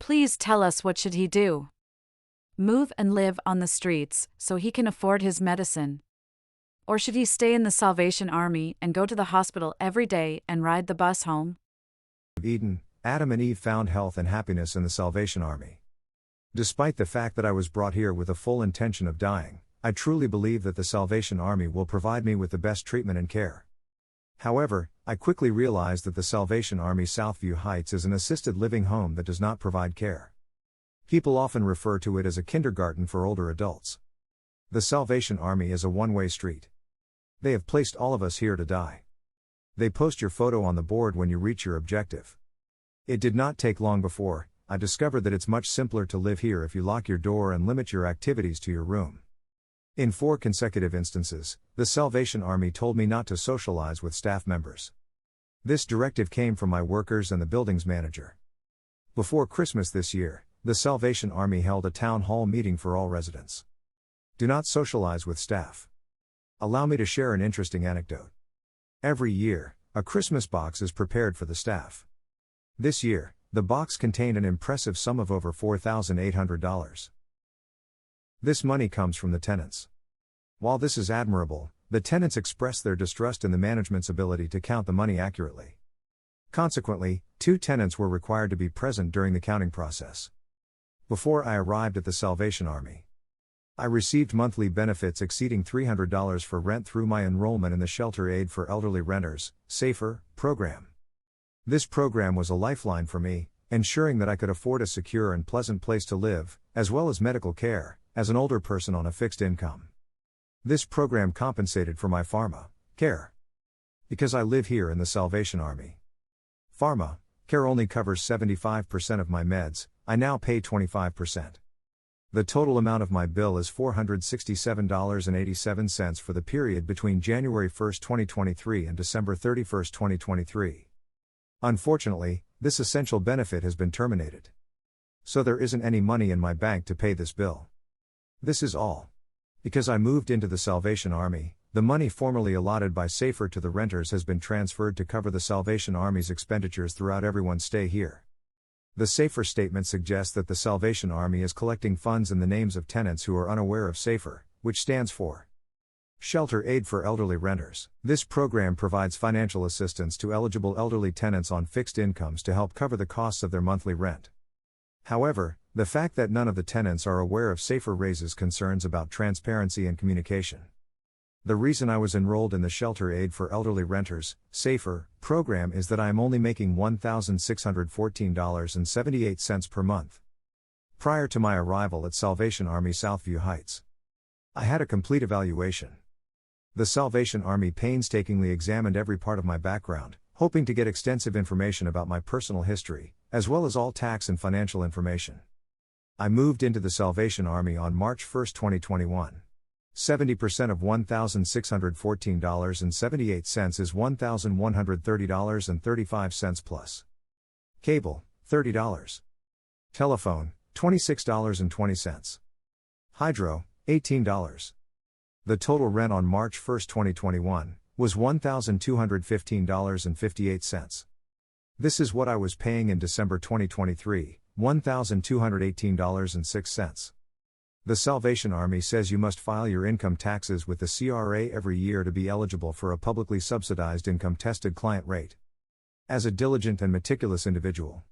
Please tell us, what should he do? Move and live on the streets so he can afford his medicine? Or should he stay in the Salvation Army and go to the hospital every day and ride the bus home? Eden, Adam and Eve found health and happiness in the Salvation Army. Despite the fact that I was brought here with a full intention of dying, I truly believe that the Salvation Army will provide me with the best treatment and care. However, I quickly realized that the Salvation Army Southview Heights is an assisted living home that does not provide care. People often refer to it as a kindergarten for older adults. The Salvation Army is a one-way street. They have placed all of us here to die. They post your photo on the board when you reach your objective. It did not take long before I discovered that it's much simpler to live here if you lock your door and limit your activities to your room. In 4 consecutive instances, the Salvation Army told me not to socialize with staff members. This directive came from my workers and the building's manager. Before Christmas this year, the Salvation Army held a town hall meeting for all residents. Do not socialize with staff. Allow me to share an interesting anecdote. Every year, a Christmas box is prepared for the staff. This year, the box contained an impressive sum of over $4,800. This money comes from the tenants. While this is admirable, the tenants express their distrust in the management's ability to count the money accurately. Consequently, 2 tenants were required to be present during the counting process. Before I arrived at the Salvation Army, I received monthly benefits exceeding $300 for rent through my enrollment in the Shelter Aid for Elderly Renters, SAFER, program. This program was a lifeline for me, ensuring that I could afford a secure and pleasant place to live, as well as medical care, as an older person on a fixed income. This program compensated for my pharma care. Because I live here in the Salvation Army, pharma care only covers 75% of my meds, I now pay 25%. The total amount of my bill is $467.87 for the period between January 1, 2023 and December 31, 2023. Unfortunately, this essential benefit has been terminated. So there isn't any money in my bank to pay this bill. This is all because I moved into the Salvation Army. The money formerly allotted by SAFER to the renters has been transferred to cover the Salvation Army's expenditures throughout everyone's stay here. The SAFER statement suggests that the Salvation Army is collecting funds in the names of tenants who are unaware of SAFER, which stands for Shelter Aid for Elderly Renters. This program provides financial assistance to eligible elderly tenants on fixed incomes to help cover the costs of their monthly rent. However, the fact that none of the tenants are aware of SAFER raises concerns about transparency and communication. The reason I was enrolled in the Shelter Aid for Elderly Renters, SAFER, program is that I am only making $1,614.78 per month. Prior to my arrival at Salvation Army Southview Heights, I had a complete evaluation. The Salvation Army painstakingly examined every part of my background, hoping to get extensive information about my personal history, as well as all tax and financial information. I moved into the Salvation Army on March 1, 2021. 70% of $1,614.78 is $1,130.35 plus cable, $30. Telephone, $26.20. Hydro, $18. The total rent on March 1, 2021, was $1,215.58. This is what I was paying in December 2023, $1,218.06. The Salvation Army says you must file your income taxes with the CRA every year to be eligible for a publicly subsidized income-tested client rate. As a diligent and meticulous individual,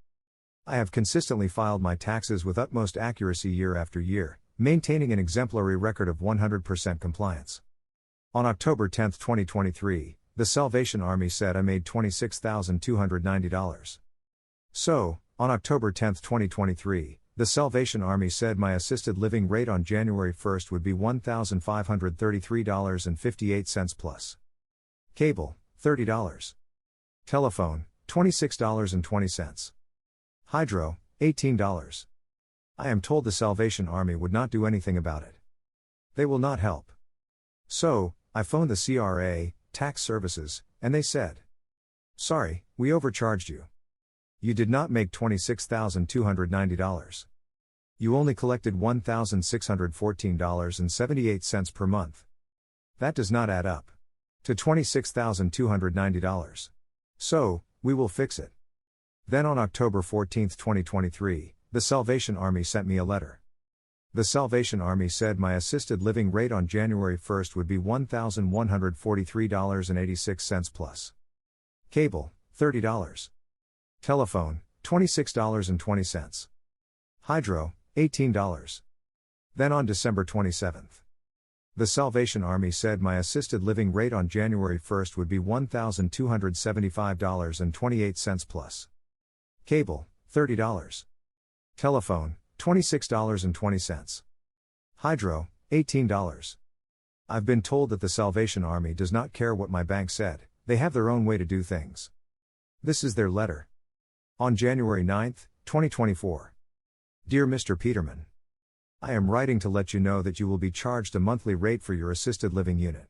I have consistently filed my taxes with utmost accuracy year after year, maintaining an exemplary record of 100% compliance. On October 10, 2023, the Salvation Army said I made $26,290. So, on October 10, 2023, the Salvation Army said my assisted living rate on January 1 would be $1,533.58 plus cable, $30. Telephone, $26.20. Hydro, $18. I am told the Salvation Army would not do anything about it. They will not help. So, I phoned the CRA, Tax Services, and they said, "Sorry, we overcharged you. You did not make $26,290. You only collected $1,614.78 per month. That does not add up to $26,290. So, we will fix it." Then on October 14, 2023, The Salvation Army sent me a letter. The Salvation Army said my assisted living rate on January 1st would be $1,143.86 plus cable, $30. Telephone, $26.20. Hydro, $18. Then on December 27th. The Salvation Army said my assisted living rate on January 1st would be $1,275.28 plus cable, $30. Telephone, $26.20. Hydro, $18. I've been told that the Salvation Army does not care what my bank said, they have their own way to do things. This is their letter. On January 9, 2024. Dear Mr. Peterman, I am writing to let you know that you will be charged a monthly rate for your assisted living unit.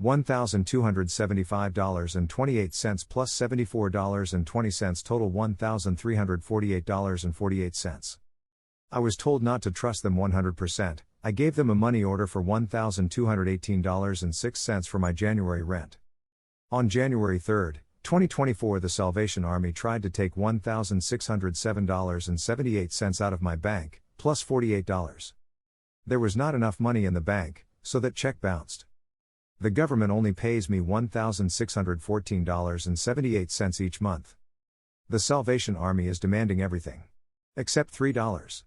$1,275.28 plus $74.20 total $1,348.48. I was told not to trust them 100%, I gave them a money order for $1,218.06 for my January rent. On January 3, 2024 the Salvation Army tried to take $1,607.78 out of my bank, plus $48. There was not enough money in the bank, so that check bounced. The government only pays me $1,614.78 each month. The Salvation Army is demanding everything. Except $3.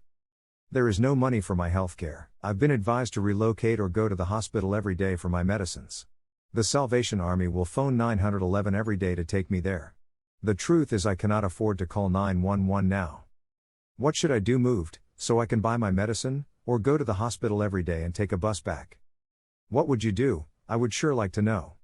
There is no money for my health care. I've been advised to relocate or go to the hospital every day for my medicines. The Salvation Army will phone 911 every day to take me there. The truth is I cannot afford to call 911 now. What should I do? Moved, so I can buy my medicine, or go to the hospital every day and take a bus back? What would you do? I would sure like to know.